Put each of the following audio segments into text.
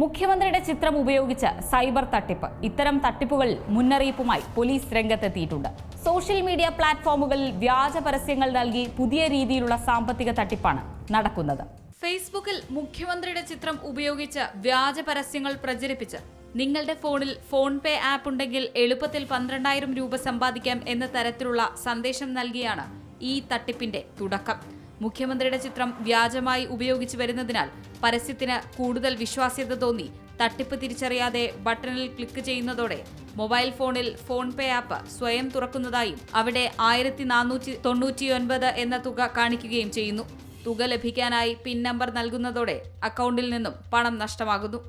മുഖ്യമന്ത്രിയുടെ ചിത്രം ഉപയോഗിച്ച് സൈബർ തട്ടിപ്പ്. ഇത്തരം തട്ടിപ്പുകൾ മുന്നറിയിപ്പുമായി പോലീസ് രംഗത്തെത്തിയിട്ടുണ്ട്. സോഷ്യൽ മീഡിയ പ്ലാറ്റ്ഫോമുകളിൽ വ്യാജ പരസ്യങ്ങൾ നൽകി പുതിയ രീതിയിലുള്ള സാമ്പത്തിക തട്ടിപ്പാണ് നടക്കുന്നത്. ഫേസ്ബുക്കിൽ മുഖ്യമന്ത്രിയുടെ ചിത്രം ഉപയോഗിച്ച് വ്യാജ പരസ്യങ്ങൾ പ്രചരിപ്പിച്ച് നിങ്ങളുടെ ഫോണിൽ ഫോൺ പേ ആപ്പ് ഉണ്ടെങ്കിൽ എളുപ്പത്തിൽ 12,000 രൂപ സമ്പാദിക്കാം എന്ന തരത്തിലുള്ള സന്ദേശം നൽകിയാണ് ഈ തട്ടിപ്പിന്റെ തുടക്കം. മുഖ്യമന്ത്രിയുടെ ചിത്രം വ്യാജമായി ഉപയോഗിച്ചു വരുന്നതിനാൽ പരസ്യത്തിന് കൂടുതൽ വിശ്വാസ്യത തോന്നി തട്ടിപ്പ് തിരിച്ചറിയാതെ ബട്ടണിൽ ക്ലിക്ക് ചെയ്യുന്നതോടെ മൊബൈൽ ഫോണിൽ ഫോൺ പേ ആപ്പ് സ്വയം തുറക്കുന്നതായും അവിടെ 1499 എന്ന തുക കാണിക്കുകയും ചെയ്യുന്നു. തുക ലഭിക്കാനായി പിൻ നമ്പർ നൽകുന്നതോടെ അക്കൗണ്ടിൽ നിന്നും പണം നഷ്ടമാകുന്നു.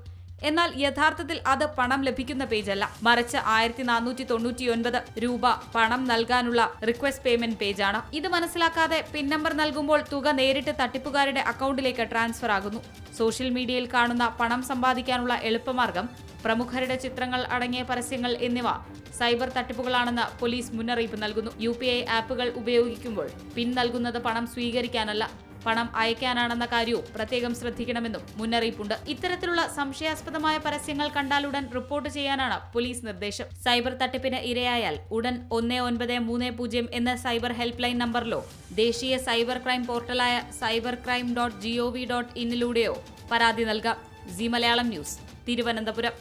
എന്നാൽ യഥാർത്ഥത്തിൽ അത് പണം ലഭിക്കുന്ന പേജല്ല, മറിച്ച് 1499 രൂപ പണം നൽകാനുള്ള റിക്വസ്റ്റ് പേയ്മെന്റ് പേജാണ്. ഇത് മനസ്സിലാക്കാതെ പിൻ നമ്പർ നൽകുമ്പോൾ തുക നേരിട്ട് തട്ടിപ്പുകാരുടെ അക്കൗണ്ടിലേക്ക് ട്രാൻസ്ഫർ ആകുന്നു. സോഷ്യൽ മീഡിയയിൽ കാണുന്ന പണം സമ്പാദിക്കാനുള്ള എളുപ്പമാർഗം, പ്രമുഖരുടെ ചിത്രങ്ങൾ അടങ്ങിയ പരസ്യങ്ങൾ എന്നിവ സൈബർ തട്ടിപ്പുകളാണെന്ന് പോലീസ് മുന്നറിയിപ്പ് നൽകുന്നു. UPI ആപ്പുകൾ ഉപയോഗിക്കുമ്പോൾ പിൻ നൽകുന്നത് പണം സ്വീകരിക്കാനല്ല, പണം അയക്കാനാണെന്ന കാര്യവും പ്രത്യേകം ശ്രദ്ധിക്കണമെന്നും മുന്നറിയിപ്പുണ്ട്. ഇത്തരത്തിലുള്ള സംശയാസ്പദമായ പരസ്യങ്ങൾ കണ്ടാലുടൻ റിപ്പോർട്ട് ചെയ്യാനാണ് പോലീസ് നിർദ്ദേശം. സൈബർ തട്ടിപ്പിന് ഇരയായാൽ ഉടൻ 1930 എന്ന സൈബർ ഹെൽപ്പ് ലൈൻ നമ്പറിലോ ദേശീയ സൈബർ ക്രൈം പോർട്ടലായ cybercrime.gov.in പരാതി നൽകാം. C Malayalam news, Thiruvananthapuram.